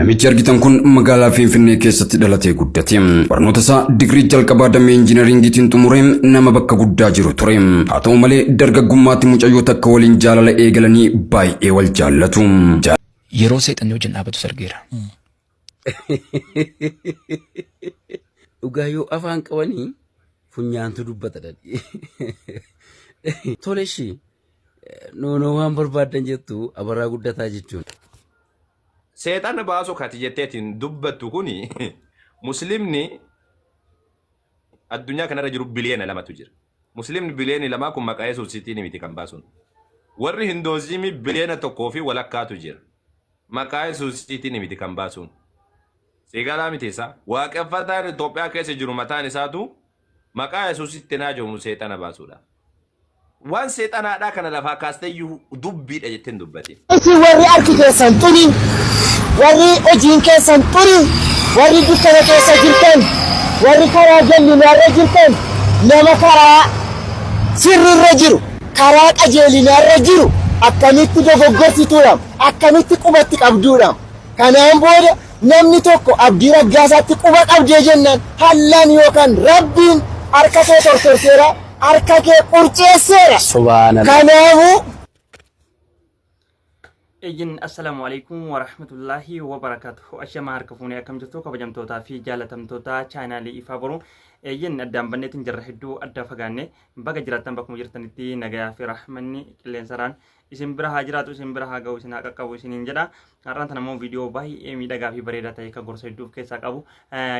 Namichi argitan kun magaalaa Finfinnee keessatti dhalatee guddate. Barnoota isaa digirii jalqabaa damee injiinaringiitiin xumuree nama bakka guddaa jiru ture. Haa ta'u malee dargaggummaatti mucayyoo takka waliin jaalala eegalanii baay'ee wal jaallatu. Yeroo seexanni wajjin dhaabatu sargeera. Dhugaa yoo afaan qabanii funyaantu dubbata dhadhi. Toleshi noonoo waan barbaadan jettu abaraa guddataa jechuun. Seexana baasoo kati jetteetiin dubbattu kuni muslimni addunyaa kanarra jiru biliyoona 2tu jira. Muslimni biliyoona 2 kun maqaa Yesuusiitiin miti kan baasuun. Warri Hindoozimii biliyoona 1 fi walakkaatu jira. Maqaa Yesuusiitiin miti kan baasuun. Seegalaa miti isaa waaqeffataan Itoophiyaa keessa jiru mataan isaatu maqaa Yesuusiitti naajomu seexana baasuudha. Waan seexanaadhaa kana lafaa kaasteyyuu dubbiidha jetteen dubbate. Isi warri arki keessan xuri, warri hojiin keessan xuri, warri dukkana keessa jirtan, warri karaa jallinarra jirtan, nama karaa sirriirra jiru, karaa qajeelinarra jiru, akkamitti dogoggorfituudhaaf, akkamitti qubatti qabduudhaaf. Kanaan booda namni tokko abdii raggaasaatti quba qabdee jennaan hallaan yookaan rabbiin harka kee tortorseera. Arkake qurceesseera. Subhanallah. Kanaafu Ejin assalamu alaikum wa rahmatullahi wa barakatuh. Ashama harkafuuni akkam jirtu kabajamtoota fi jaalatamtoota chaanaalii Ifaa Boruu. Ejin addaan banneetiin jirra hedduu adda fagaanne baga jiraattan bakkuma jirtanitti nagayaa fi rahmanni qilleensaraan isin bira haa jiraatu isin bira haa ga'u isin haa qaqqabu isiniin jedha. Har'aan tana immoo viidiyoo baay'ee miidhagaa fi bareedaa ta'e kan gorsa hedduu keessaa qabu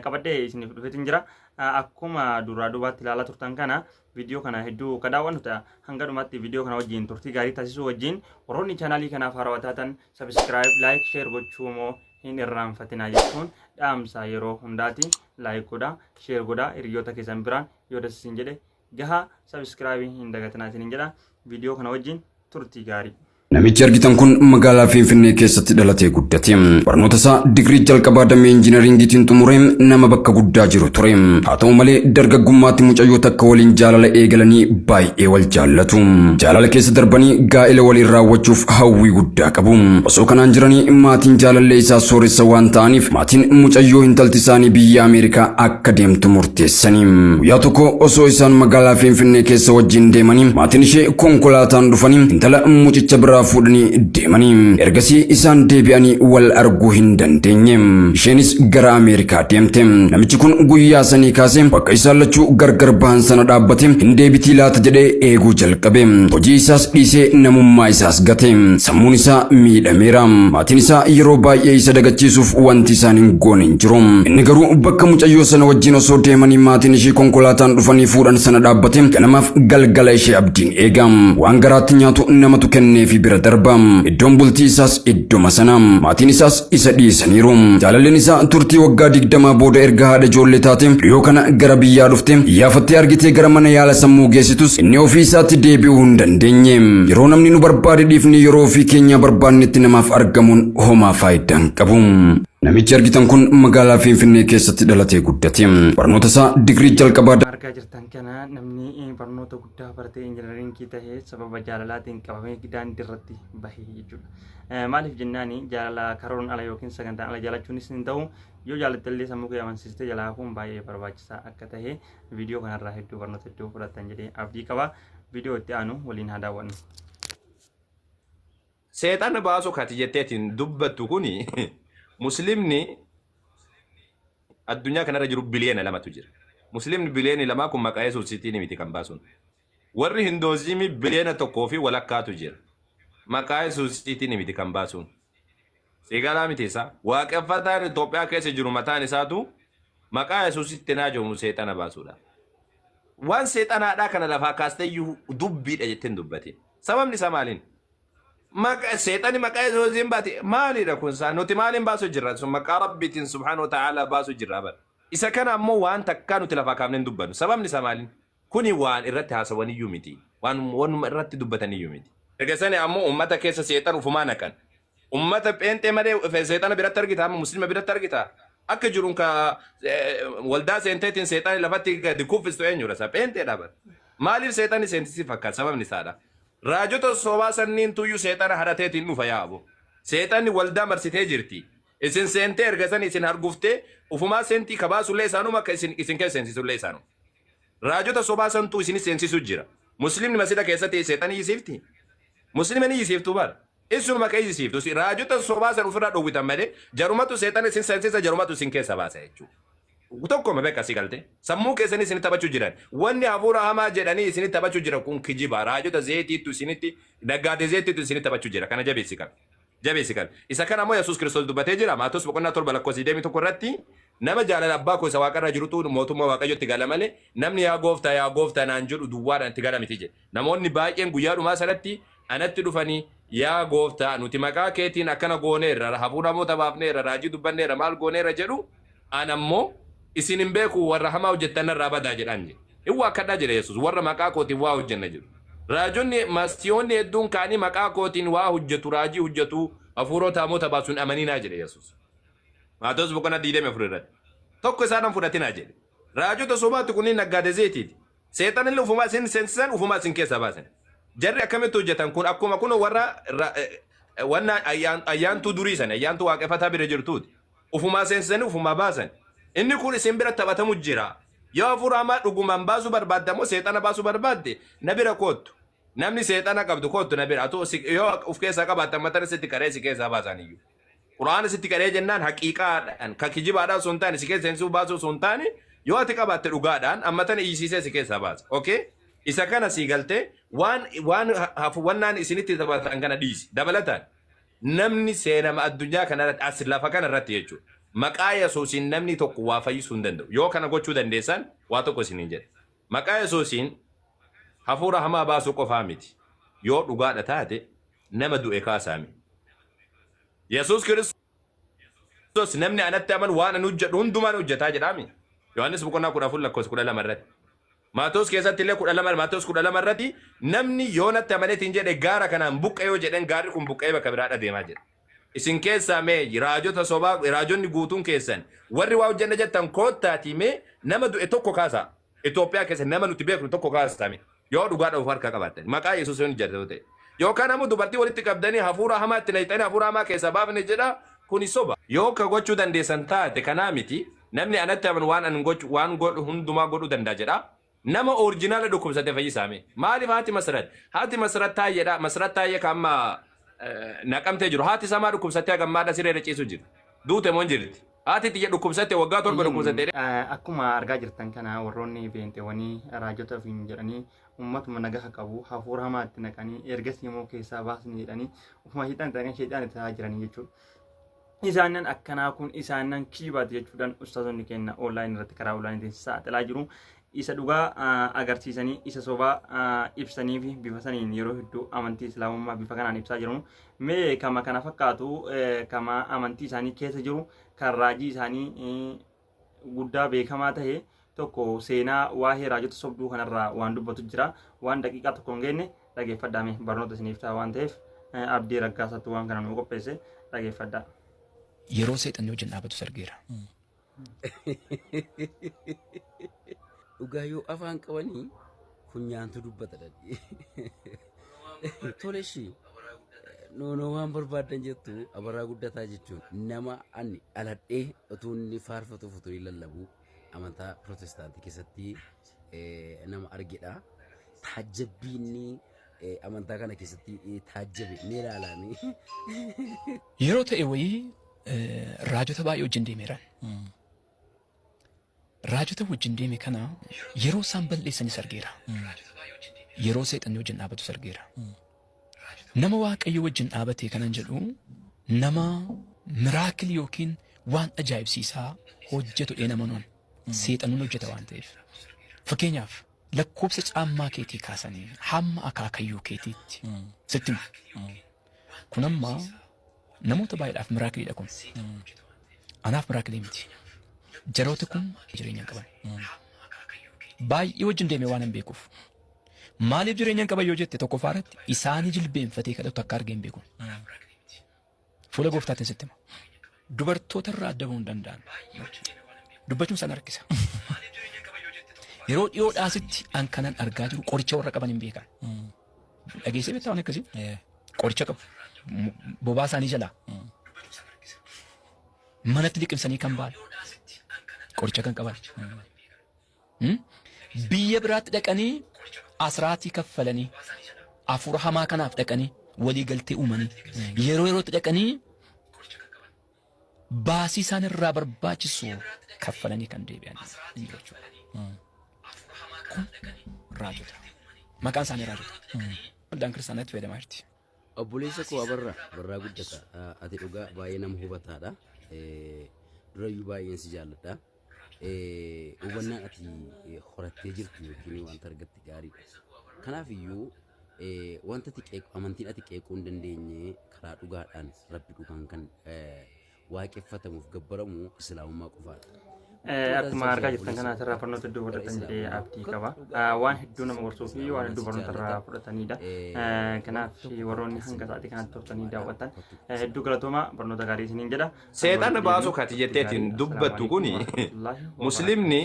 qabadhee isiniif dhufeetiin jira. Akkuma duraa duubaatti ilaalaa turtan kana video kana hedduu kadaawwan nuta hanga dhumaatti video kana wajjin turtii gaarii taasisuu wajjin warroonni chaanaalii kanaaf haarawaa taatan subscribe like share gochuu moo hin irraanfatinaa jechuun dhaamsa yeroo hundaati like godha share godha hiriyoota keessan biraan yoo dasiisin jedhe gaha subscribe hin dagatinaa isiniin jedha video kana wajjin turtii gaarii. Namichi argitan kun magaalaa Finfinnee keessatti dhalatee guddate. Barnoota isaa digirii jalqabaa damee injiinaringiitiin xumuree nama bakka guddaa jiru ture. Haa ta'u malee dargaggummaatti mucayyoo takka waliin jaalala eegalanii baay'ee wal jaallatu. Jaalala keessa darbanii gaa'ela waliin raawwachuuf hawwii guddaa qabu. Osoo kanaan jiranii maatiin jaalallee isaa sooressa waan ta'aniif maatiin mucayyoo intalti isaanii biyya Ameerikaa akka deemtu murteessanii. Guyyaa tokko osoo isaan magaalaa Finfinnee keessa wajjin deemanii maatiin ishee konkolaataan dhufanii intala mucicha biraa fuudhanii deemanii ergasii isaan deebi'anii wal arguu hin dandeenye. Isheenis gara Ameerikaa deemte. Namichi kun guyyaa sanii kaasee bakka isaan lachuu gargar bahan sana dhaabbate hin deebitii laata jedhee eeguu jalqabe. Hojii isaas dhiisee namummaa isaas gate. Sammuun isaa miidhameera. Maatiin isaa yeroo baay'ee isa dagachiisuuf wanti isaan hin goone hin jiru. Inni garuu bakka mucayyoo sana wajjin osoo deemanii maatiin ishee konkolaataan dhufanii fuudhan sana dhaabbate ganamaaf galgala ishee abdiin eega. Waan garaatti nyaatu namatu kenneefi bira darbam. Iddoon bultii isaas idduma sana. Maatiin isaas isa dhiisaniiru. Jaalalleen isaa turtii waggaa 20 booda erga haadha ijoollee taate dhiyoo kana gara biyyaa dhufte iyyafattee argitee gara mana yaala sammuu geessitus inni ofii isaatti deebi'uu hin dandeenye. Yeroo namni nu barbaade dhiifni yeroo ofii keenya barbaannetti namaaf argamuun homaa faayidaa hin qabu. Namichi argitan kun magaalaa Finfinnee keessatti dhalatee guddate. Barnoota isaa digirii jalqabaa argaa jirtan kana namni barnoota guddaa baratee injiinaringii ta'ee sababa jaalalaatiin qabamee daandii irratti bahee jechuudha. Maaliif jennaani jaalala karoon ala yookiin sagantaan ala jaalachuunis hin ta'u yoo jaalattellee sammuu kee amansiistee jalaa hafuun baay'ee barbaachisaa akka ta'e viidiyoo kanarraa hedduu barnoota hedduu fudhattan jedhee abdii qaba. Viidiyoo itti aanu waliin haa daawwannu. Seexana baasoo kati jetteetiin dubbattu kuni muslimni addunyaa kanarra jiru biliyoona 2tu jira. Muslimni biliyoona 2 kun maqaa Yesuusiitiin miti kan baasuun. Warri Hindoozimii biliyoona 1 fi walakkaatu jira. Maqaa Yesuusiitiin miti kan baasuun. Seegalaa miti isaa waaqeffataan Itoophiyaa keessa jiru mataan isaatu maqaa Yesuusiitti naajomu seexana baasuudha. Waan seexanaadhaa kana lafaa kaasteyyuu dubbiidha jetteen dubbate. Sababni isaa maaliin? Seexani maqaa Yesuusiin baate maalidha kun isaa nuti maaliin baasuu jirra sun maqaa Rabbiitiin subhaanahu wa ta'aalaa baasuu jirra bara. Isa kana ammoo waan takkaa nuti lafaa kaafneen dubbannu. Sababni isaa maaliin? Kuni waan irratti haasawaniyyuu miti. Waan irratti dubbataniyyuu miti. Ergasani ammoo ummata keessa seexan ufumaa naqan. Ummata pheenxee malee seexana biratti argita amma muslima biratti argita. Akka jiruun ka waldaa seenteetiin seexani lafatti gadi kuffistu eenyudha isa pheenxeedha bara. Maaliif seexani seentisi fakkaata sababni isaadha. Raajota sobaa sanniin tuyyuu seexana harateetiin dhufa yaa'u. Seexanni waldaa marsitee jirti. isin seentee ergasan isin arguftee ufumaa seentii kabaa sullee isaanuma akka isin keessa seensisullee isaanu. Raajota sobaa santuu isin seensisu jira. Muslimni masjida keessatti seexanii yisiifti. Muslimni yisiiftu bara. Isunuma ka yisiiftu. Raajota sobaa san ofirraa dhowwitan malee jarumatu seexan isin seensisa jarumatu isin keessa baasa jechuudha. Tokko mabee akkasii galte sammuu keessanii isin taphachuu jiran wanni hafuura hamaa jedhanii isin taphachuu jira kun kijiba raajota zeetiitu isinitti naggaatee zeetiitu isin taphachuu jira kana jabeessi kan isa kana ammoo Yesuus Kiristoos dubbatee jira Maatewos boqonnaa 7 lakkoofsa 21 irratti nama jaalala abbaa koo isa waaqarra jirutu mootummaa waaqayyotti gala malee namni yaa gooftaa naan jedhu duwwaadhaan itti gala miti jedhe namoonni baay'een guyyaa dhumaa sanatti anatti dhufanii yaa gooftaa nuti maqaa keetiin akkana gooneerra hafuura hamoota baafneerra raajii dubbanneerra maal gooneerra jedhu anammoo isin hin beeku warra hamaa hojjettan irraa badaa jedhan jedhe. Iwwa akkadhaa jedhe Yesuus warra maqaa kootiin waa hojjenna jedhu. Raajonni masiyoonni hedduun kaanii maqaa kootiin waa hojjetu raajii hojjetu hafuurota hamoota baasuun amaninaa jedhe Yesuus. Maatewos boqonnaa 24 irratti. Tokko isaan fudhatinaa jedhe. Raajota sobaatti kunniin naggaatee zeetiiti. Seexanillee ufumaa isin seensisan ufumaa isin keessa baasan. Jarri akkamitti hojjetan kun akkuma kun warra wanna ayyaantuu durii sana ayyaantuu waaqeffataa bira jirtuuti. Ufumaa seensisanii ufumaa baasan. Inni kun isin bira taphatamu jira. Yoo hafuura hamaa dhugumaan baasuu barbaadde moo seexana baasuu barbaadde na bira kootu. Namni seexana qabdu kootu na bira. Atoo yoo uf keessaa qabaatan matan sitti qaree si keessaa baasan iyyuu. Quraana sitti qaree jennaan haqiiqaadhaan ka kijibaadhaan sun taane si keessa seensisuu baasuu sun taane yoo ati qabaatte dhugaadhaan ammatan iyyisiisee si keessaa baasa. Okay? Isa kana si galte wannaan isinitti taphatan kana dhiisi. Dabalataan namni seenama addunyaa kanarratti as lafa kanarratti jechuudha. Maqaa Yesuusiin namni tokko waa fayyisuu hin danda'u. Yoo kana gochuu dandeessan waa tokko isiniin jedhe. Maqaa Yesuusiin hafuura hamaa baasuu qofaa miti. Yoo dhugaadha taate nama du'e kaasaami. Yesuus Kiristoos namni anatti amanu waan an hojjedhu hundumaan hojjetaa jedhaami. Yohaannis boqonnaa 14 lakkoofsa 12 irratti. Maatewos keessatti illee 12 Maatewos 12 irratti namni yoo natti amaneetiin jedhe gaara kanaan buqqee yoo jedhan gaarri kun buqqee bakka biraa deemaa jedha. Isin keessaa mee raajota sobaa raajonni guutuun keessan warri waa hojjenna jettan koottaati mee nama du'e tokko kaasa Itoophiyaa keessa nama nuti beeknu tokko kaasame yoo dhugaadha of harkaa qabaatan maqaa Yesuus yoo jedhu ta'e yookaan ammoo dubartii walitti qabdanii hafuura hamaa itti naqxanii hafuura hamaa keessaa baafne jedha kuni soba yoo ka gochuu dandeessan taate kanaa miti namni anatti aman waan an gochu waan godhu hundumaa godhuu danda'a jedha nama oriijinaala dhukkubsate fayyisaame maaliif haati masrat taayyeedha masrat taayyee kamma naqamtee jiru haati samaa dhukkubsattee gammaadha siree ciisu jiru duute moo jirti haati tiyya dhukkubsattee waggaa torba dhukkubsattee akkuma argaa jirtan kana warroonni beentewanii raajota ofiin jedhanii ummatuma nagaha qabu hafuura hamaatti naqanii ergasii immoo keessaa baasni jedhanii ufuma hidhan ta'anii sheedhaan itti taa'aa jiranii jechuudha. Isaanan akkanaa kun isaanan kiibaati jechuudhaan ustaazonni keenya online irratti karaa onlineetiin saaxilaa jiru. Isa dhugaa agarsiisanii isa sobaa ibsanii fi bifa saniin yeroo hedduu amantii islaamummaa bifa kanaan ibsaa jiru. Mee kama kana fakkaatu kama amantii isaanii keessa jiru kan raajii isaanii guddaa beekamaa ta'e tokko seenaa waa'ee raajota sobduu kanarraa waan dubbatu jira. Waan daqiiqaa tokko hin geenye dhageeffadhaame barnoota isiniif ta'a waan ta'eef abdii raggaasatti waan kana nu qopheesse dhageeffadhaa. Yeroo seexanni wajjin dhaabatu sargeera. Dhugaa yoo afaan qabanii funyaantu dubbata dha. Toleshi noonoo waan barbaadan jettu abaraa guddataa jechuun nama ani aladhee utuu inni faarfatu futuu lallabu amantaa Pirotestaantii keessatti nama argedha. Taajjabbiinni amantaa kana keessatti taajjabe ni ilaalaani. Yeroo ta'e wayii raajota baay'ee wajjin deemeeran. Raajota wajjin deeme kana yeroo isaan balleessanis argeera. Yeroo seexanni wajjin dhaabatu argeera. Nama waaqayyo wajjin dhaabatee kanan jedhu nama miraakilii yookiin waan ajaa'ibsiisaa hojjetu amanuun seexanuun hojjeta waan ta'eef. Fakkeenyaaf lakkoobsa caammaa keetii kaasanii hamma akaakayyuu keetiitti sitti kun amma namoota baay'eedhaaf miraakiliidha kun. Anaaf miraakilii miti. Jaroota kun jireenya qaban. Baay'ee wajjin deeme waan hin beekuuf. Maaliif jireenya qaban yoo jette tokko faaratti isaanii jilbeenfatee kadhatu akka argee hin beeku. Fuula gooftaatiin sitti hima. Dubartoota irraa adda bahuu hin danda'an. Dubbachuun sana harkisa. Yeroo dhiyoodhaasitti an kanan argaa jiru qoricha warra qaban hin beekan. Dhageessee beektaa waan akkasii? Qoricha qabu. Bobaa isaanii jalaa. manatti liqimsanii kan ba'an qoricha kan qaban biyya biraatti dhaqanii asraatii kaffalanii afur hamaa kanaaf dhaqanii walii galtee uumanii yeroo yerootti dhaqanii baasii isaan irraa barbaachisu kaffalanii kan deebi'an jechuudha. Kun raajota. Maqaan isaanii raajota. Waldaan kiristaanaatti fayyadamaa jirti. Obboleessa koo abarraa guddata. Ati dhugaa baay'ee nama hubataadha. Durayyuu baay'een si jaalladha. Hubannaan ati horattee jirtu yookiin wanta argatte gaariidha. Kanaaf iyyuu wanta amantiin ati qeequu hin dandeenye karaa dhugaadhaan rabbi dhugaan kan waaqeffatamuuf gabbaramu islaamummaa qofaadha. Akkuma argaa jirtan kana asirraa barnoota hedduu fudhatan jedhee abdii qaba. Waan hedduu nama gorsuu fi waan hedduu barnoota irraa fudhatanidha. Kanaaf warroonni hanga sa'aatii kanatti turtanii daawwatan hedduu galatooma barnoota gaarii isiniin jedha. Seexana baasuu kati jetteetiin dubbattu kuni muslimni